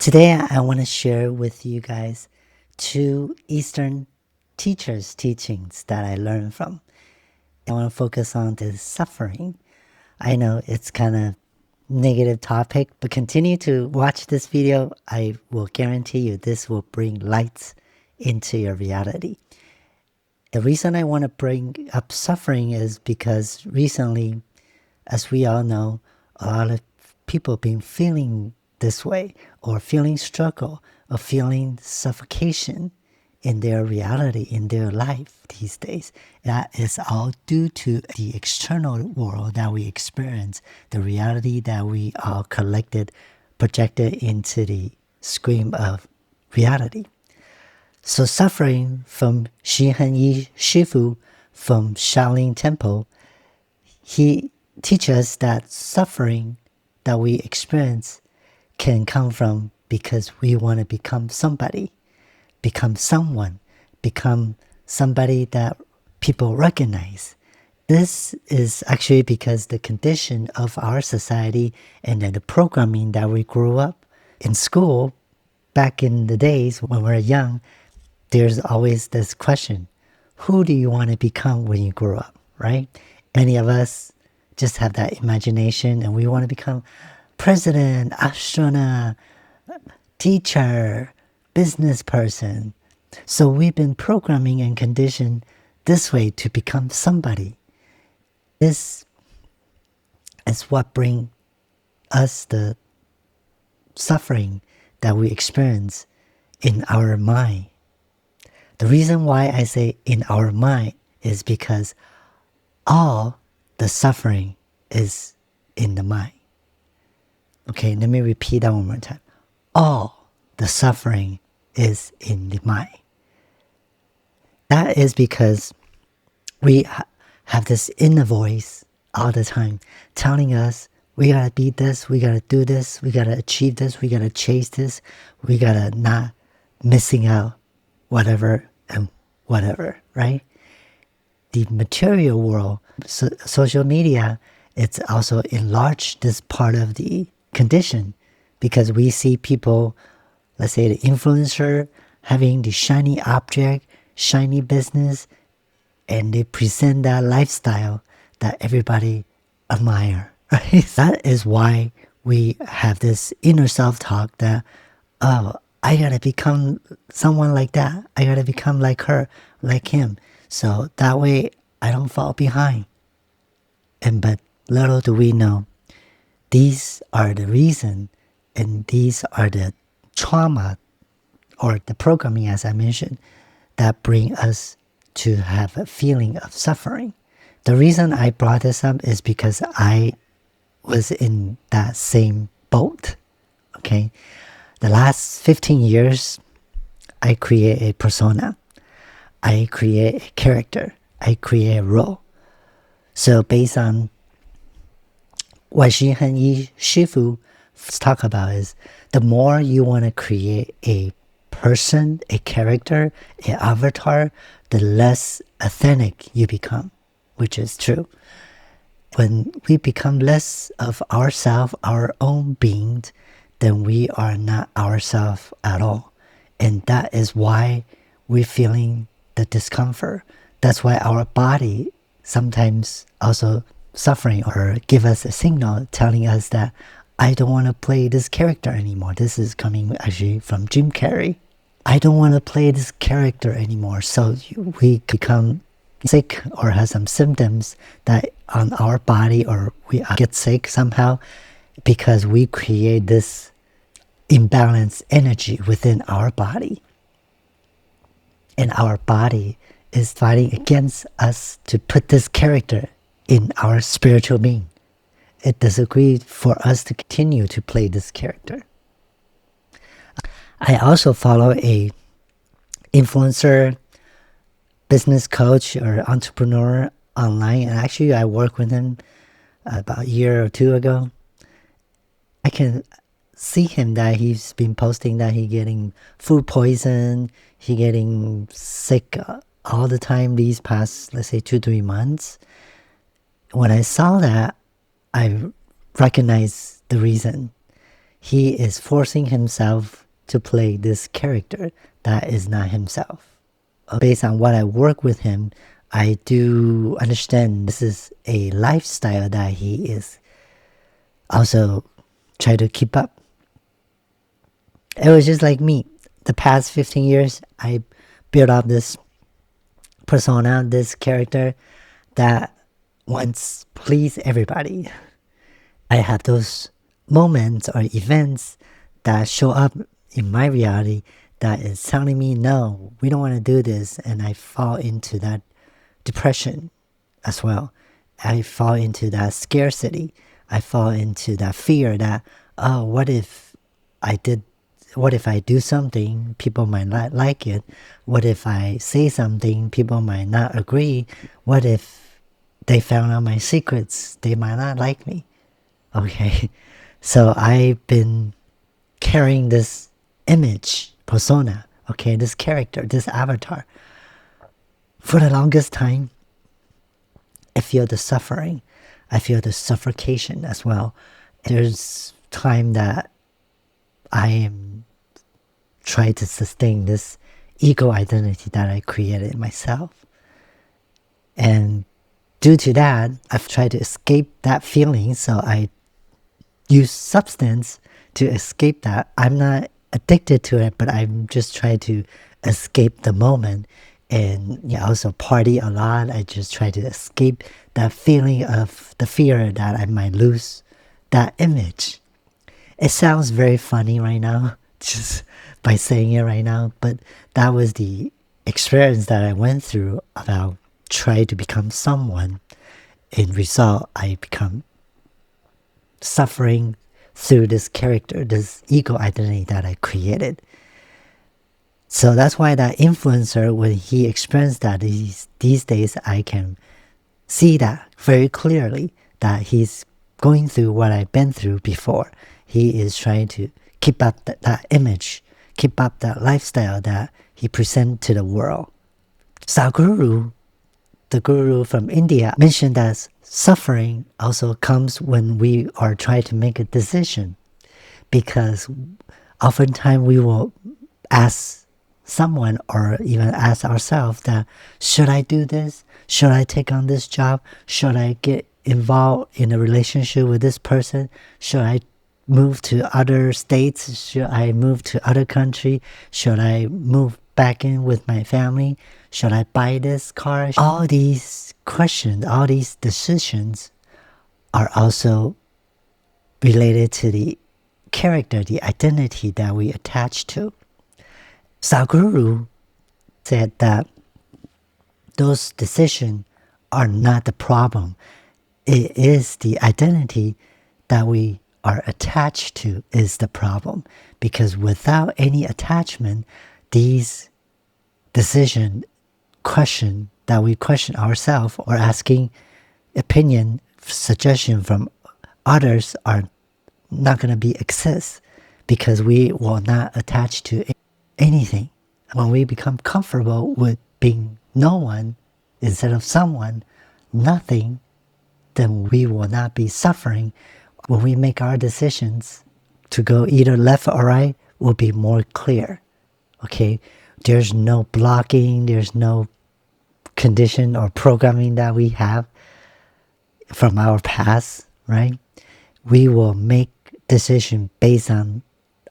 Today, I want to share with you guys two Eastern teachers' teachings that I learned from. I want to focus on the suffering. I know it's kind of negative topic, but continue to watch this video. I will guarantee you this will bring lights into your reality. The reason I want to bring up suffering is because recently, as we all know, a lot of people have been feeling this way, or feeling struggle, or feeling suffocation in their reality, in their life these days. That is all due to the external world that we experience, the reality that we are collected, projected into the screen of reality. So suffering from Heng Shifu from Shaolin Temple, he teaches us that suffering that we experience can come from because we want to become somebody, become someone, become somebody that people recognize. This is actually because the condition of our society and then the programming that we grew up in school back in the days when we were young. There's always this question, who do you want to become when you grow up, right? Many of us just have that imagination and we want to become president, astronaut, teacher, business person. So we've been programming and conditioned this way to become somebody. This is what brings us the suffering that we experience in our mind. The reason why I say in our mind is because all the suffering is in the mind. Okay, let me repeat that one more time. All the suffering is in the mind. That is because we have this inner voice all the time telling us we gotta be this, we gotta do this, we gotta achieve this, we gotta chase this, we gotta not missing out whatever and whatever, right? The material world, social media, it's also enlarged this part of the condition because we see people, let's say the influencer, having the shiny object, shiny business, and they present that lifestyle that everybody admire, right? That is why we have this inner self-talk that, oh, I gotta become someone like that. I gotta become like her, like him. So that way I don't fall behind. But little do we know, these are the reason and these are the trauma or the programming, as I mentioned, that bring us to have a feeling of suffering. The reason I brought this up is because I was in that same boat, okay? The last 15 years, I create a persona. I create a character. I create a role. So based on what Heng Shifu talk about is the more you want to create a person, a character, an avatar, the less authentic you become, which is true. When we become less of ourselves, our own beings, then we are not ourselves at all. And that is why we're feeling the discomfort. That's why our body sometimes also suffering or give us a signal telling us that I don't want to play this character anymore. This is coming actually from Jim Carrey. I don't want to play this character anymore. So we become sick or have some symptoms that on our body, or we get sick somehow because we create this imbalanced energy within our body. And our body is fighting against us to put this character in our spiritual being. It disagrees for us to continue to play this character. I also follow a influencer, business coach, or entrepreneur online, and actually I worked with him about a year or two ago. I can see him that he's been posting that he getting food poison, he getting sick all the time these past, let's say 2-3 months. When I saw that, I recognized the reason. he is forcing himself to play this character that is not himself. Based on what I work with him, I do understand this is a lifestyle that he is also trying to keep up. It was just like me. The past 15 years, I built up this persona, this character that wants to please everybody. I have those moments or events that show up in my reality that is telling me, no, we don't want to do this. And I fall into that depression as well. I fall into that scarcity. I fall into that fear that, oh, what if I do something, people might not like it? What if I say something, people might not agree? What if they found out my secrets? They might not like me. Okay, so I've been carrying this image, persona, okay, this character, this avatar. For the longest time, I feel the suffering. I feel the suffocation as well. There's time that I am trying to sustain this ego identity that I created myself. And due to that, I've tried to escape that feeling, so I use substance to escape that. I'm not addicted to it, but I'm just trying to escape the moment. And also party a lot. I just try to escape that feeling of the fear that I might lose that image. It sounds very funny right now, just by saying it right now, but that was the experience that I went through about trying to become someone. In result, I become suffering through this character, this ego identity that I created. So that's why that influencer, when he experienced that these days, I can see that very clearly, that he's going through what I've been through before. He is trying to keep up that image, keep up that lifestyle that he presents to the world. Sadhguru, the guru from India, mentioned that suffering also comes when we are trying to make a decision, because oftentimes we will ask someone or even ask ourselves that, should I do this? Should I take on this job? Should I get involved in a relationship with this person? Should I move to other states? Should I move to other country? Should I move back in with my family? Should I buy this car? All these questions, all these decisions are also related to the character, the identity that we attach to. Sadhguru said that those decisions are not the problem. It is the identity that we are attached to is the problem. Because without any attachment, these decision question that we question ourselves or asking opinion, suggestion from others are not going to be exist, because we will not attach to anything. When we become comfortable with being no one instead of someone, nothing, then we will not be suffering. When we make our decisions to go either left or right, will be more clear. Okay, there's no blocking, there's no condition or programming that we have from our past, right? We will make decisions based on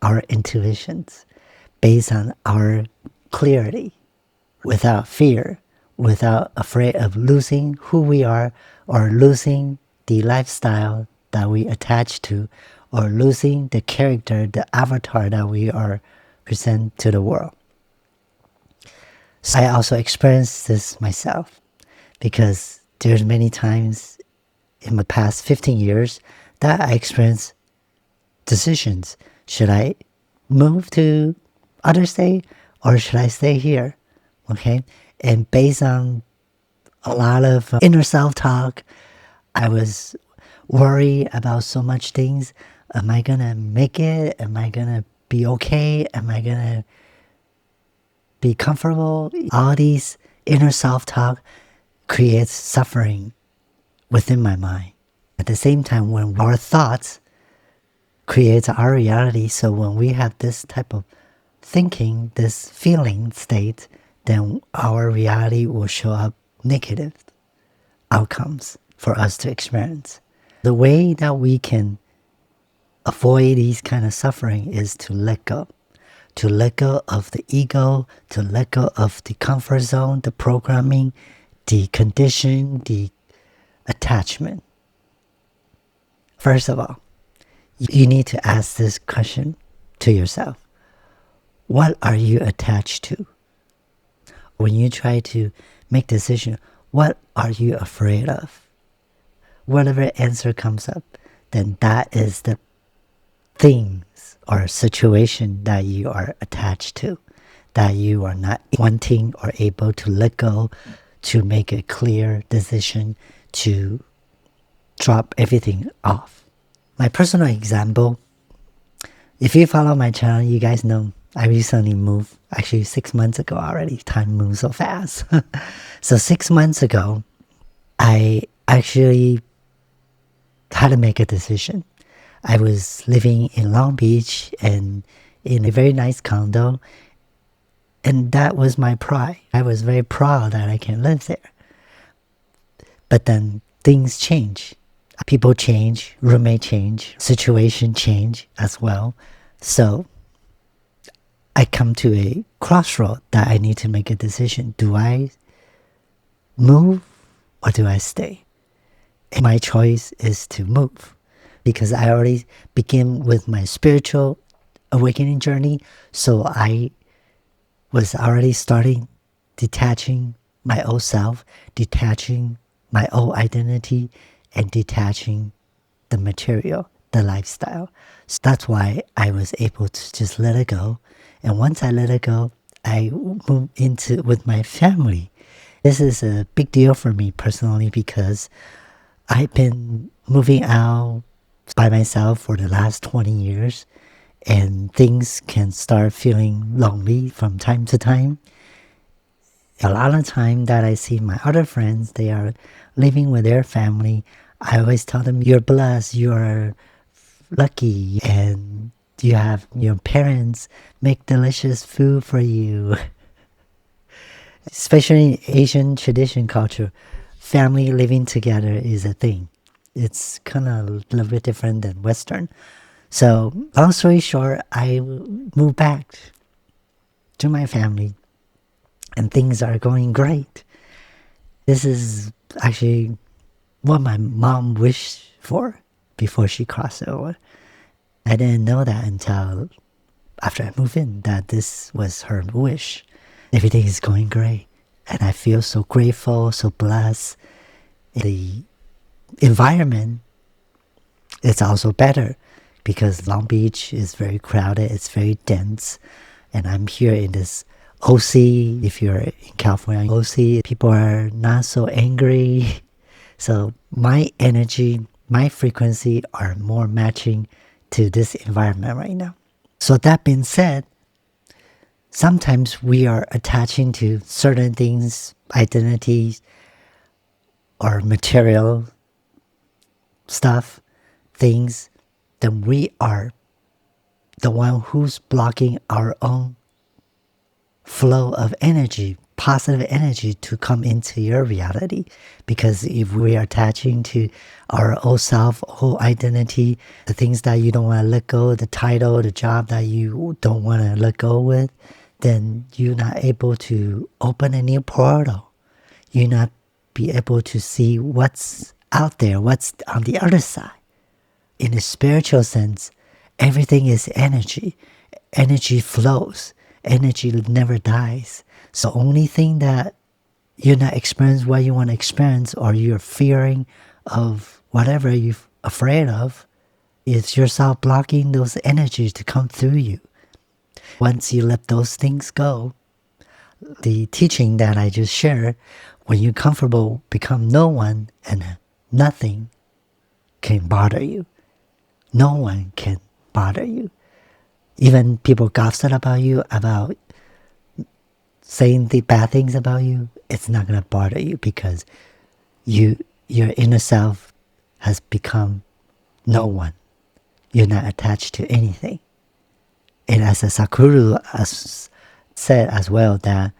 our intuitions, based on our clarity, without fear, without afraid of losing who we are or losing the lifestyle that we attach to, or losing the character, the avatar that we are present to the world. So I also experienced this myself, because there's many times in the past 15 years that I experienced decisions. Should I move to other state or should I stay here? Okay, and based on a lot of inner self-talk, I was worried about so much things. Am I gonna make it? Am I gonna be okay? Am I gonna be comfortable? All these inner self-talk creates suffering within my mind. At the same time, when our thoughts creates our reality. So when we have this type of thinking, this feeling state, then our reality will show up negative outcomes for us to experience. The way that we can avoid these kind of suffering is to let go. To let go of the ego, to let go of the comfort zone, the programming, the condition, the attachment. First of all, you need to ask this question to yourself. What are you attached to? When you try to make decision, what are you afraid of? Whatever answer comes up, then that is the things or situation that you are attached to, that you are not wanting or able to let go, to make a clear decision, to drop everything off. My personal example, if you follow my channel, you guys know I recently moved, actually 6 months ago already. Time moves so fast. So 6 months ago, I actually had to make a decision. I was living in Long Beach and in a very nice condo, and that was my pride. I was very proud that I can live there. But then things change. People change, roommate change, situation change as well. So I come to a crossroad that I need to make a decision. Do I move or do I stay? And my choice is to move, because I already begin with my spiritual awakening journey. So I was already starting detaching my old self, detaching my old identity, and detaching the material, the lifestyle. So that's why I was able to just let it go. And once I let it go, I moved into with my family. This is a big deal for me personally, because I've been moving out by myself for the last 20 years, and things can start feeling lonely from time to time. A lot of time that I see my other friends, they are living with their family. I always tell them, you're blessed, you're lucky, and you have your parents make delicious food for you. Especially in Asian tradition culture, family living together is a thing. It's kind of a little bit different than Western. So long story short, I moved back to my family, and things are going great. This is actually what my mom wished for before she crossed over. I didn't know that until after I moved in, that this was her wish. Everything is going great, and I feel so grateful, so blessed. The environment is also better, because Long Beach is very crowded, it's very dense, and I'm here in this OC. If you're in California, OC, people are not so angry. So my energy, my frequency are more matching to this environment right now. So that being said, sometimes we are attaching to certain things, identities, or material stuff, things, then we are the one who's blocking our own flow of energy, positive energy, to come into your reality. Because if we are attaching to our old self, whole identity, the things that you don't want to let go, the title, the job that you don't want to let go with, then you're not able to open a new portal. You're not be able to see what's out there, what's on the other side. In a spiritual sense, everything is energy. Energy flows. Energy never dies. So only thing that you're not experiencing what you want to experience, or you're fearing of whatever you're afraid of, is yourself blocking those energies to come through you. Once you let those things go, the teaching that I just shared, when you're comfortable, become no one, and nothing can bother you. No one can bother you. Even people gossip about you, about saying the bad things about you, it's not going to bother you, because your inner self has become no one. you're not attached to anything. And as a Sadhguru said as well, that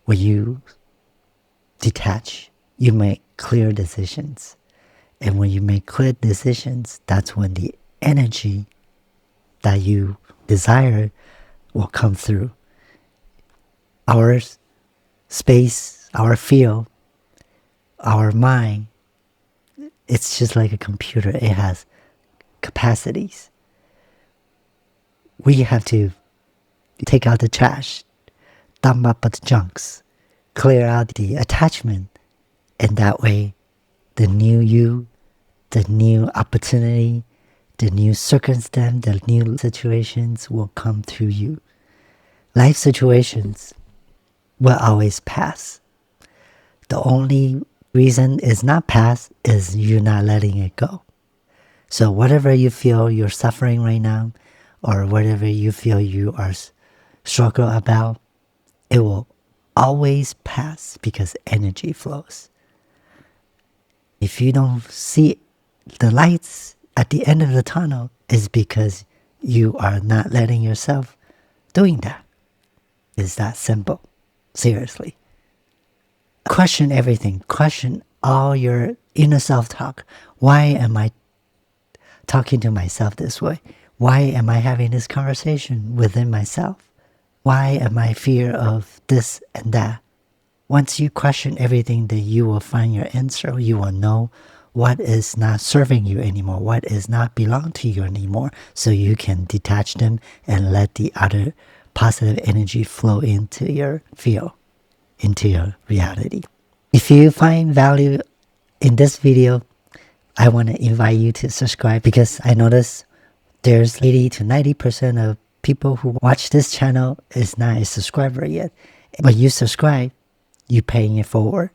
when you detach, you make clear decisions. And when you make clear decisions, that's when the energy that you desire will come through. Our space, our field, our mind, it's just like a computer. It has capacities. We have to take out the trash, dump up the junks, clear out the attachment, and that way the new you, the new opportunity, the new circumstance, the new situations will come through you. Life situations will always pass. The only reason it's not past is you not letting it go. So whatever you feel you're suffering right now, or whatever you feel you are struggle about, it will always pass because energy flows. If you don't see the lights at the end of the tunnel, it's because you are not letting yourself doing that. It's that simple. Seriously. Question everything. Question all your inner self-talk. Why am I talking to myself this way? Why am I having this conversation within myself? Why am I fear of this and that? Once you question everything, then you will find your answer. You will know what is not serving you anymore, what is not belong to you anymore, so you can detach them and let the other positive energy flow into your field, into your reality. If you find value in this video, I want to invite you to subscribe, because I notice there's 80 to 90% of people who watch this channel is not a subscriber yet. When you subscribe, you paying it forward.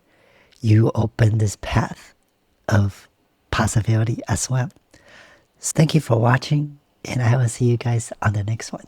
You open this path of possibility as well. So thank you for watching, and I will see you guys on the next one.